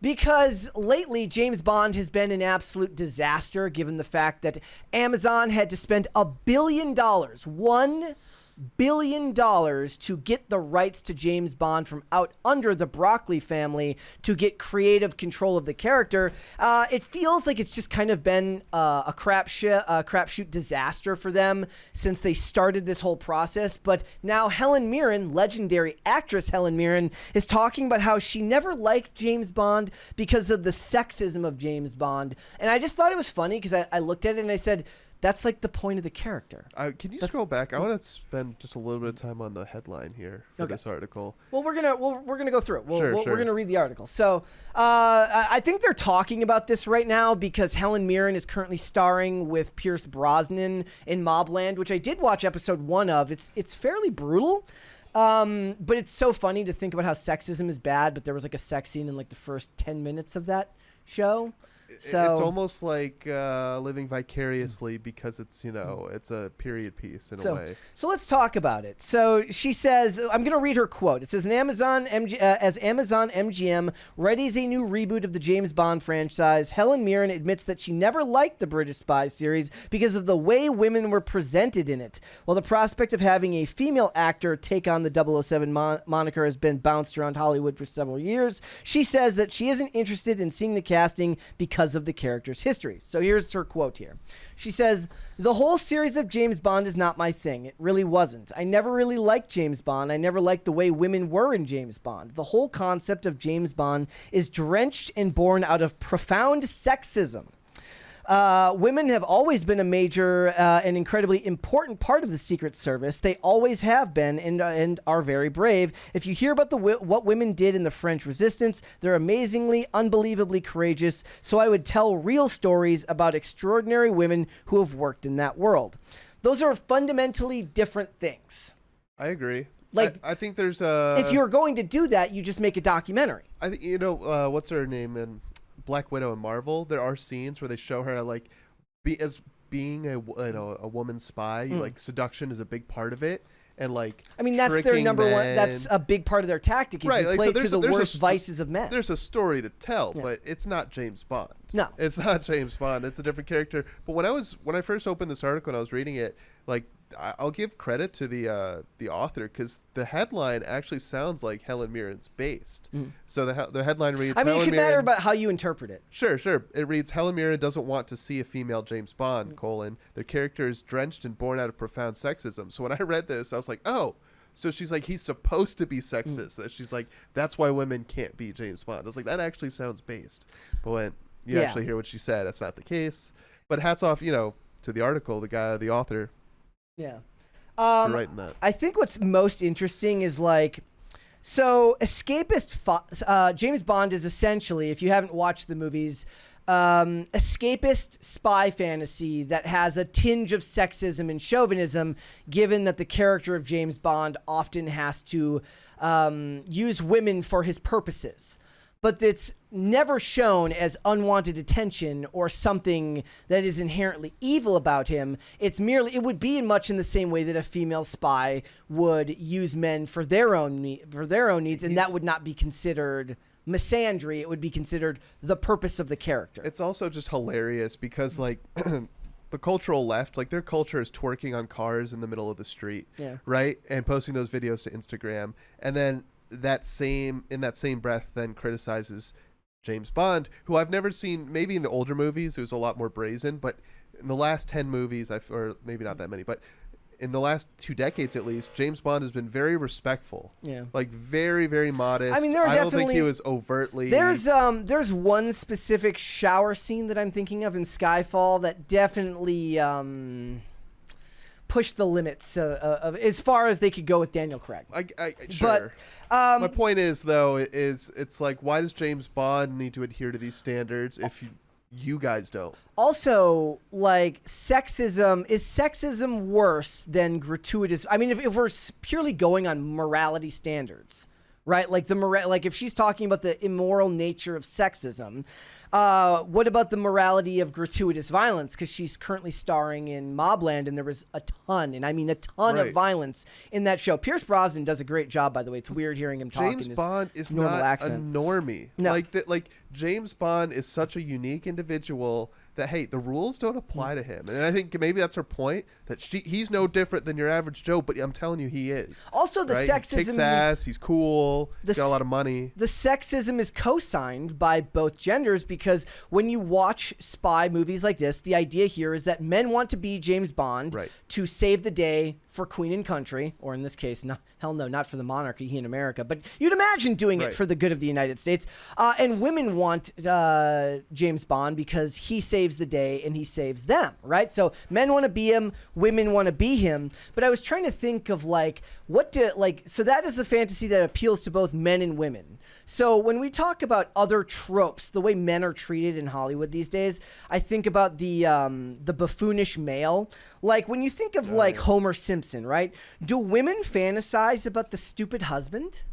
Because lately, James Bond has been an absolute disaster, given the fact that Amazon had to spend $1 billion, $1 billion to get the rights to James Bond from out under the Broccoli family to get creative control of the character. It feels like it's just kind of been a crapshoot disaster for them since they started this whole process. But now Helen Mirren, legendary actress Helen Mirren, is talking about how she never liked James Bond because of the sexism of James Bond. And I just thought it was funny because I looked at it and I said, that's like the point of the character. Can you scroll back? I want to spend just a little bit of time on the headline here for this article. Well, we're gonna go through it. We're Sure. gonna read the article. So I think they're talking about this right now because Helen Mirren is currently starring with Pierce Brosnan in Mobland, which I did watch episode 1 of. It's fairly brutal. But it's so funny to think about how sexism is bad, but there was like a sex scene in like the first 10 minutes of that show. So it's almost like living vicariously because it's, it's a period piece in a way. So let's talk about it. So she says, I'm going to read her quote. It says, Amazon MGM readies a new reboot of the James Bond franchise, Helen Mirren admits that she never liked the British Spy series because of the way women were presented in it. While the prospect of having a female actor take on the 007 moniker has been bounced around Hollywood for several years, she says that she isn't interested in seeing the casting because of the character's history. So here's her quote here. She says, the whole series of James Bond is not my thing. It really wasn't. I never really liked James Bond. I never liked the way women were in James Bond. The whole concept of James Bond is drenched and born out of profound sexism. Women have always been a major and incredibly important part of the Secret Service. They always have been and are very brave. If you hear about what women did in the French Resistance, they're amazingly, unbelievably courageous. So I would tell real stories about extraordinary women who have worked in that world. Those are fundamentally different things. I agree. Like, I think there's a... If you're going to do that, you just make a documentary. I think, what's her name in Black Widow and Marvel, there are scenes where they show her like being a woman spy. Like seduction is a big part of it, and like that's their number one. That's a big part of their tactic. Is right, play to the worst vices of men. There's a story to tell, but it's not James Bond. No, it's not James Bond. It's a different character. But when I first opened this article and I was reading it, like I'll give credit to the author because the headline actually sounds like Helen Mirren's based. So the headline reads, it can matter about how you interpret it. Sure. It reads, Helen Mirren doesn't want to see a female James Bond, their character is drenched and born out of profound sexism. So when I read this, I was like, oh, so she's like, he's supposed to be sexist. She's like, that's why women can't be James Bond. I was like, that actually sounds based. But when you actually hear what she said, that's not the case. But hats off, to the article, the author. Yeah. Writing that. I think what's most interesting is escapist James Bond is essentially, if you haven't watched the movies, escapist spy fantasy that has a tinge of sexism and chauvinism, given that the character of James Bond often has to use women for his purposes. But it's never shown as unwanted attention or something that is inherently evil about him. It would be much in the same way that a female spy would use men for their own needs, and that would not be considered misandry. It would be considered the purpose of the character. It's also just hilarious because the cultural left, their culture is twerking on cars in the middle of the street, right, and posting those videos to Instagram, and then in that same breath then criticizes James Bond, who I've never seen. Maybe in the older movies it was a lot more brazen, but in the last 10 movies, or maybe not that many, but in the last 2 decades at least, James Bond has been very respectful. Yeah. Very, very modest. I don't think he was overtly... There's one specific shower scene that I'm thinking of in Skyfall that definitely pushed the limits of as far as they could go with Daniel Craig. Sure. But, my point is, though, it's like, why does James Bond need to adhere to these standards if you guys don't? Also, sexism, is sexism worse than gratuitous? I mean, if we're purely going on morality standards, right? If she's talking about the immoral nature of sexism, what about the morality of gratuitous violence? Because she's currently starring in Mobland, and there was a ton, and I mean a ton of violence in that show. Pierce Brosnan does a great job, by the way. It's weird hearing him talk in his James Bond is normal not accent. a normie. No. James Bond is such a unique individual that, hey, the rules don't apply to him. And I think maybe that's her point, that he's no different than your average Joe, but I'm telling you, he is. Also, the sexism... He kicks ass, he's cool, he's got a lot of money. The sexism is co-signed by both genders because when you watch spy movies like this, the idea here is that men want to be James Bond to save the day for Queen and country, or in this case, hell no, not for the monarchy here in America, but you'd imagine doing it for the good of the United States. And women want James Bond because he saves the day and he saves them, right? So men want to be him, women want to be him. But I was trying to think of so that is a fantasy that appeals to both men and women. So when we talk about other tropes, the way men are treated in Hollywood these days, I think about the buffoonish male. Like when you think of Homer Simpson, right? Do women fantasize about the stupid husband?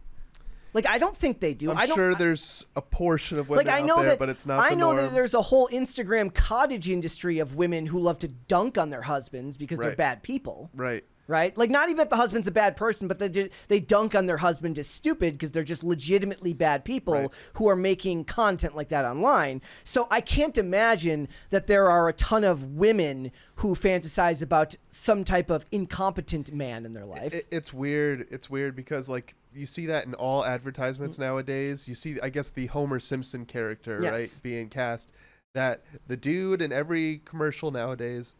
Like, I don't think they do. I'm sure there's a portion of women out there, but it's not the norm. I know that there's a whole Instagram cottage industry of women who love to dunk on their husbands because they're bad people. Right? Like, not even that the husband's a bad person, but they dunk on their husband as stupid because they're just legitimately bad people who are making content like that online. So I can't imagine that there are a ton of women who fantasize about some type of incompetent man in their life. It's weird. It's weird because, like, you see that in all advertisements nowadays. You see, I guess, the Homer Simpson character, right, being cast. That the dude in every commercial nowadays,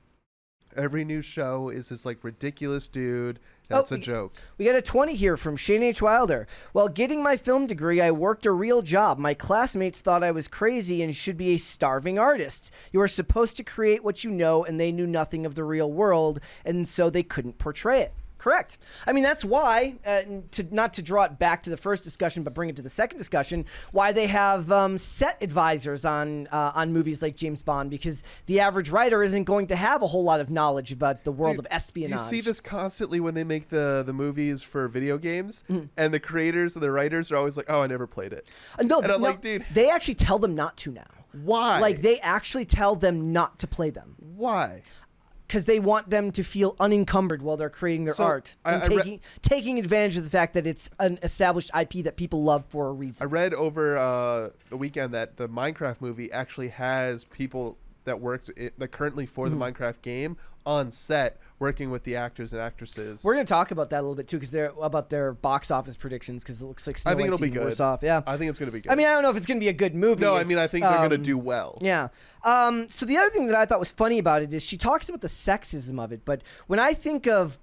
every new show is this like ridiculous dude that's a joke. We got a 20 here from Shane H. Wilder. While getting my film degree, I worked a real job. My classmates thought I was crazy and should be a starving artist. You are supposed to create what you know, and they knew nothing of the real world, and so they couldn't portray it. Correct. I mean, that's why, not to draw it back to the first discussion, but bring it to the second discussion, why they have set advisors on movies like James Bond, because the average writer isn't going to have a whole lot of knowledge about the world of espionage. You see this constantly when they make the movies for video games, and the creators and the writers are always like, oh, I never played it. No, like, dude, they actually tell them not to now. Why? Like, they actually tell them not to play them. Why? Because they want them to feel unencumbered while they're creating their art and taking advantage of the fact that it's an established IP that people love for a reason. I read over the weekend that the Minecraft movie actually has people that worked currently for the Minecraft game on set working with the actors and actresses. We're going to talk about that a little bit too, because they're about their box office predictions, because it looks like I think it'll be good. Worse off. Yeah, I think it's going to be good. I mean, I don't know if it's going to be a good movie. No, I mean, I think they're going to do well. Yeah. So the other thing that I thought was funny about it is she talks about the sexism of it, but when I think of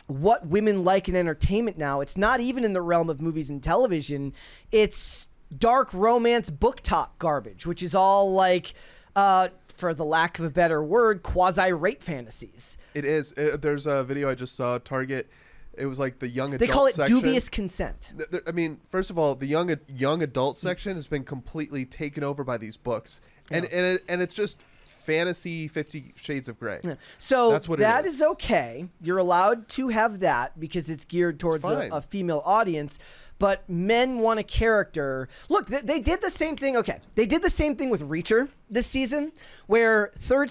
what women like in entertainment now, it's not even in the realm of movies and television. It's dark romance book talk garbage, which is all like, for the lack of a better word, quasi-rape fantasies. It is. There's a video I just saw, Target. It was like the young adult section. They call it section. dubious consent. I mean, first of all, the young adult section has been completely taken over by these books. And it's just fantasy 50 Shades of Grey. Yeah. So that's what that it is. Is okay. You're allowed to have that because it's geared towards a female audience. But men want a character. Look, they did the same thing. Okay, they did the same thing with Reacher this season, where third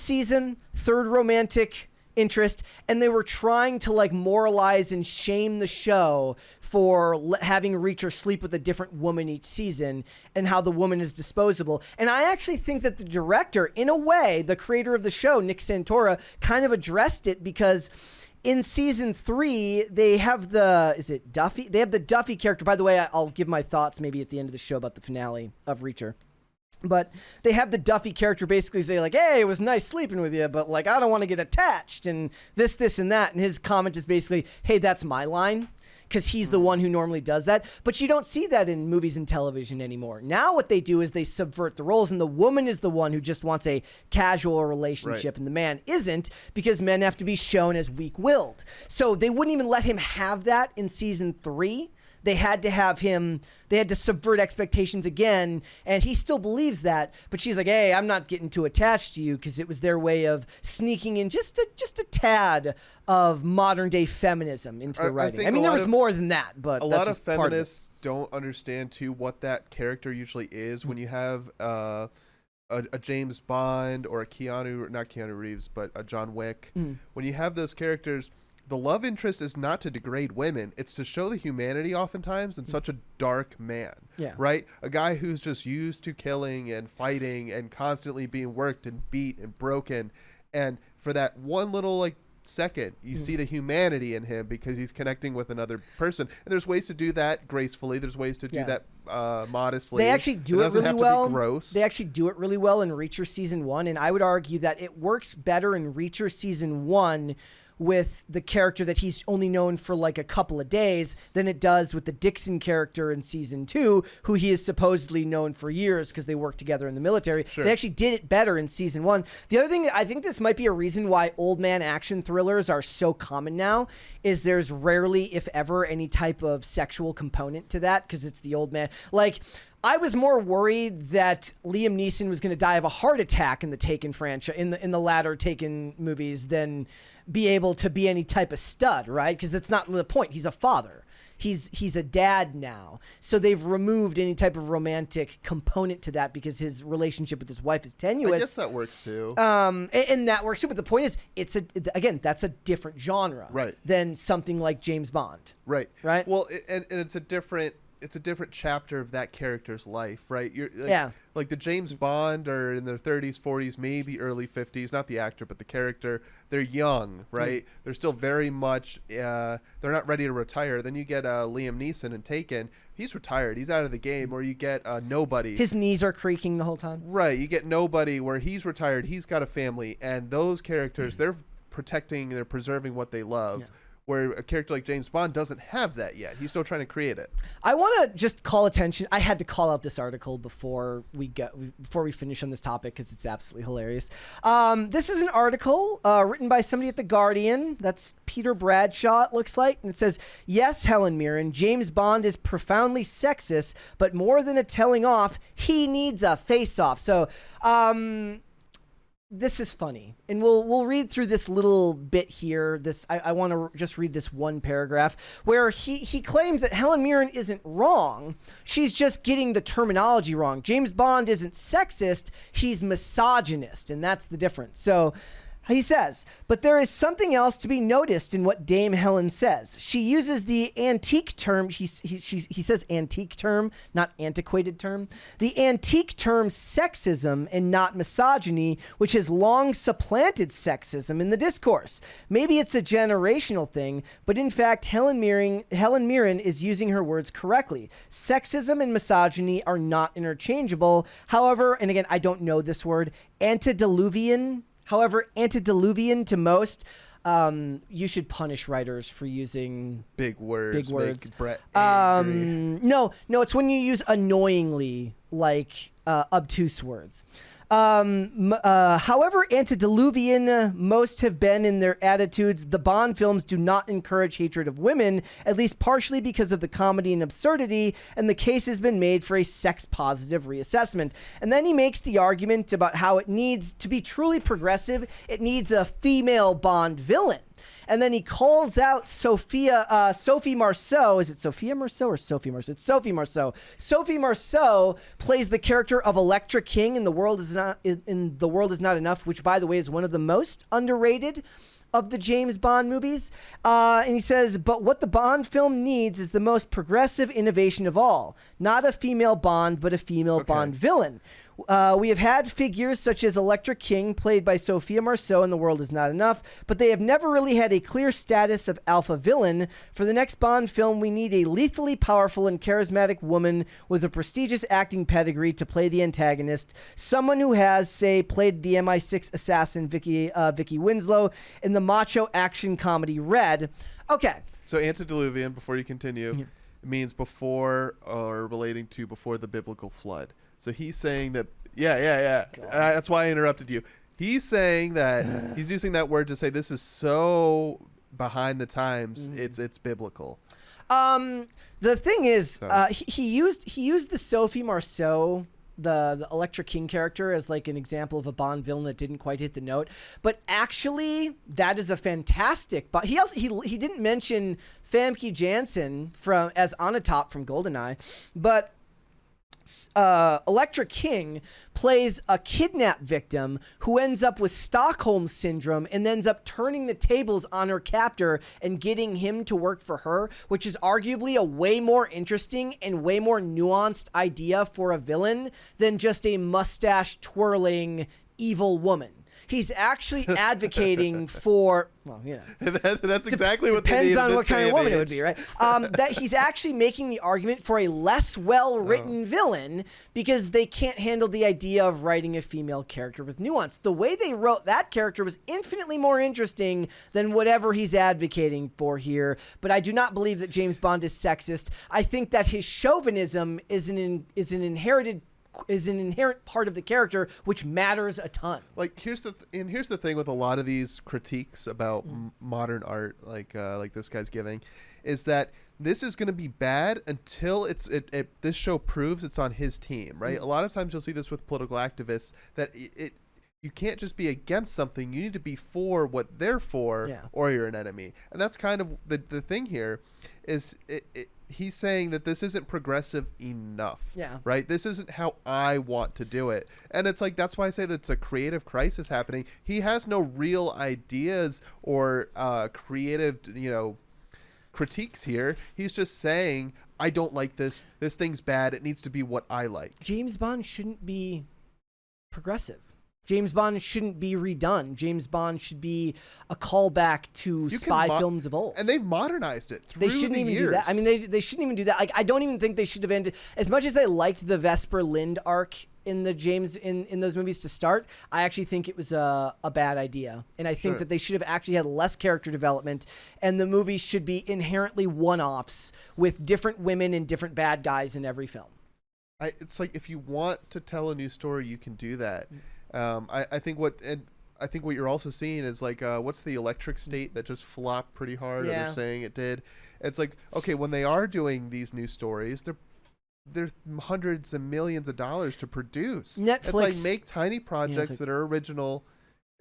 romantic interest, and they were trying to like moralize and shame the show for having Reacher sleep with a different woman each season and how the woman is disposable. And I actually think that the director, in a way, the creator of the show, Nick Santora, kind of addressed it, because in season 3, they have Duffy? They have the Duffy character. By the way, I'll give my thoughts maybe at the end of the show about the finale of Reacher. But they have the Duffy character basically say like, hey, it was nice sleeping with you, but like, I don't want to get attached and this, and that. And his comment is basically, hey, that's my line. Because he's the one who normally does that. But you don't see that in movies and television anymore. Now what they do is they subvert the roles, and the woman is the one who just wants a casual relationship, and the man isn't, because men have to be shown as weak-willed. So they wouldn't even let him have that in season 3. They had to subvert expectations again, and he still believes that, but she's like, hey, I'm not getting too attached to you, because it was their way of sneaking in just a tad of modern day feminism into the writing. I mean, there was more than that, but a lot of feminists don't understand too what that character usually is. When you have a James Bond or not Keanu Reeves, but a John Wick, when you have those characters, the love interest is not to degrade women. It's to show the humanity oftentimes in such a dark man. Yeah. Right? A guy who's just used to killing and fighting and constantly being worked and beat and broken. And for that one little like second, you see the humanity in him because he's connecting with another person. And there's ways to do that gracefully. There's ways to do that modestly. They actually do it really have well. To be gross. They actually do it really well in Reacher season 1, and I would argue that it works better in Reacher season 1 with the character that he's only known for like a couple of days than it does with the Dixon character in season 2, who he is supposedly known for years because they worked together in the military. Sure. They actually did it better in season 1. The other thing, I think this might be a reason why old man action thrillers are so common now, is there's rarely, if ever, any type of sexual component to that because it's the old man. Like, I was more worried that Liam Neeson was going to die of a heart attack in the Taken franchise, in the latter Taken movies, than be able to be any type of stud, right? Because that's not the point. He's a father. He's a dad now. So they've removed any type of romantic component to that because his relationship with his wife is tenuous. I guess that works too. And that works too. But the point is, that's a different genre, right, than something like James Bond. Right. Right. Well, and it's a different chapter of that character's life, right? You're like the James Bond are in their 30s, 40s, maybe early 50s, not the actor, but the character. They're young, right? They're still very much, they're not ready to retire. Then you get Liam Neeson in Taken. He's retired. He's out of the game. Or you get Nobody. His knees are creaking the whole time. Right. You get Nobody where he's retired. He's got a family. And those characters, they're preserving what they love. Yeah. Where a character like James Bond doesn't have that yet. He's still trying to create it. I want to just call attention. I had to call out this article before we finish on this topic because it's absolutely hilarious. This is an article written by somebody at The Guardian. That's Peter Bradshaw, it looks like. And it says, yes, Helen Mirren, James Bond is profoundly sexist, but more than a telling off, he needs a face-off. So, this is funny, and we'll read through this little bit here. I want to just read this one paragraph where he claims that Helen Mirren isn't wrong. She's just getting the terminology wrong. James Bond isn't sexist. He's misogynist, and that's the difference. So he says, but there is something else to be noticed in what Dame Helen says. She uses the antique term, he says antique term, not antiquated term, the antique term sexism and not misogyny, which has long supplanted sexism in the discourse. Maybe it's a generational thing, but in fact, Helen Mirren is using her words correctly. Sexism and misogyny are not interchangeable. However, and again, I don't know this word, antediluvian to most. You should punish writers for using big words. Make Brett angry. No, it's when you use annoyingly, like obtuse words. However antediluvian most have been in their attitudes, the Bond films do not encourage hatred of women, at least partially because of the comedy and absurdity, and the case has been made for a sex-positive reassessment. And then he makes the argument about how it needs to be truly progressive, it needs a female Bond villain. And then he calls out Sophie Marceau. Is it Sophia Marceau or Sophie Marceau? It's Sophie Marceau. Sophie Marceau plays the character of Electra King in The World Is Not Enough, which, by the way, is one of the most underrated of the James Bond movies. And he says, but what the Bond film needs is the most progressive innovation of all. Not a female Bond, but a female Bond villain. We have had figures such as Electra King, played by Sophia Marceau in The World Is Not Enough, but they have never really had a clear status of alpha villain. For the next Bond film, we need a lethally powerful and charismatic woman with a prestigious acting pedigree to play the antagonist. Someone who has, say, played the MI6 assassin Vicky Winslow in the macho action comedy Red. Okay. So antediluvian, before you continue, means before or relating to before the biblical flood. So he's saying that, that's why I interrupted you. He's saying that he's using that word to say this is so behind the times. It's biblical. The thing is, he used the Sophie Marceau, the Electra King character, as like an example of a Bond villain that didn't quite hit the note. But actually, that is a fantastic. But he didn't mention Famke Janssen as Onatopp from GoldenEye, but Electra King plays a kidnap victim who ends up with Stockholm syndrome and ends up turning the tables on her captor and getting him to work for her, which is arguably a way more interesting and way more nuanced idea for a villain than just a mustache twirling evil woman. He's actually advocating for, well, you know. That's exactly what they need. Depends on what kind of woman it would be, right? That he's actually making the argument for a less well-written villain because they can't handle the idea of writing a female character with nuance. The way they wrote that character was infinitely more interesting than whatever he's advocating for here. But I do not believe that James Bond is sexist. I think that his chauvinism is an inherent part of the character, which matters a ton. Like here's the thing with a lot of these critiques about modern art, like this guy's giving, is that this is going to be bad until this show proves it's on his team, right? A lot of times you'll see this with political activists that you can't just be against something. You need to be for what they're for, or you're an enemy. And that's kind of the thing here is he's saying that this isn't progressive enough. Yeah. Right? This isn't how I want to do it. And it's like, that's why I say that it's a creative crisis happening. He has no real ideas or creative, critiques here. He's just saying, I don't like this. This thing's bad. It needs to be what I like. James Bond shouldn't be progressive. James Bond shouldn't be redone. James Bond should be a callback to spy films of old. And they've modernized it through They shouldn't even years. do that. I mean, they shouldn't even do that. Like, I don't even think they should have ended. As much as I liked the Vesper Lind arc in the in those movies to start, I actually think it was a bad idea. And I think that they should have actually had less character development, and the movies should be inherently one-offs with different women and different bad guys in every film. It's like, if you want to tell a new story, you can do that. I think what you're also seeing is like, what's the Electric State that just flopped pretty hard? Or they're saying it did. It's like, okay, when they are doing these new stories, they're hundreds of millions of dollars to produce. Netflix, it's like, make tiny projects that are original,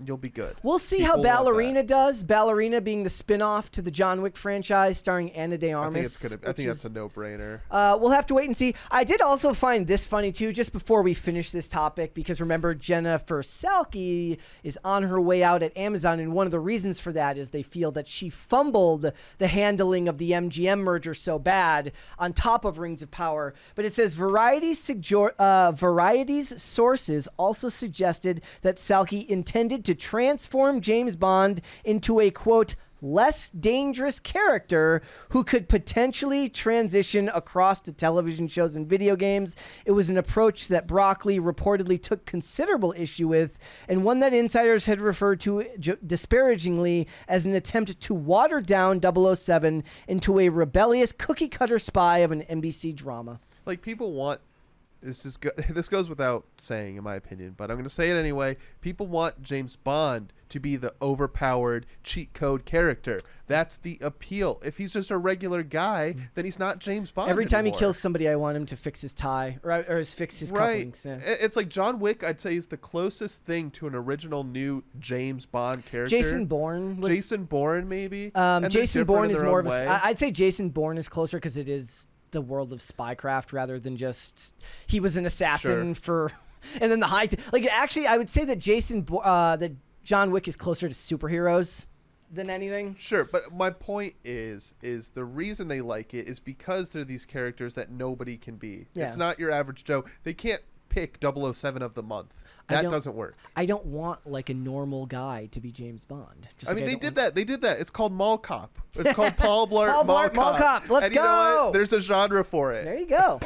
and you'll be good. We'll see how Ballerina does. Ballerina being the spin-off to the John Wick franchise starring Ana de Armas. I think that's a no-brainer. We'll have to wait and see. I did also find this funny, too, just before we finish this topic, because remember, Jennifer Salke is on her way out at Amazon, and one of the reasons for that is they feel that she fumbled the handling of the MGM merger so bad on top of Rings of Power. But it says Variety's sources also suggested that Salke intended to transform James Bond into a, quote, less dangerous character who could potentially transition across to television shows and video games. It was an approach that Broccoli reportedly took considerable issue with, and one that insiders had referred to disparagingly as an attempt to water down 007 into a rebellious cookie-cutter spy of an NBC drama. Like, people want... This goes without saying, in my opinion, but I'm going to say it anyway. People want James Bond to be the overpowered cheat code character. That's the appeal. If he's just a regular guy, then he's not James Bond Every time anymore. He kills somebody, I want him to fix his tie or fix his cufflinks. Yeah. It's like John Wick, I'd say, is the closest thing to an original new James Bond character. Jason Bourne, maybe. Jason Bourne is more of I'd say Jason Bourne is closer because it is the world of spycraft rather than just he was an assassin for, and then the actually I would say that that John Wick is closer to superheroes than anything. Sure, but my point is the reason they like it is because they're these characters that nobody can be. Yeah. It's not your average Joe. They can't pick 007 of the month. That doesn't work. I don't want like a normal guy to be James Bond. They did that. It's called Mall Cop. It's called Paul Blart Mall Cop. Let's go. You know what? There's a genre for it. There you go.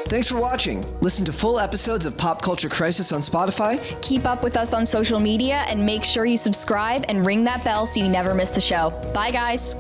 Thanks for watching. Listen to full episodes of Pop Culture Crisis on Spotify. Keep up with us on social media and make sure you subscribe and ring that bell so you never miss the show. Bye, guys.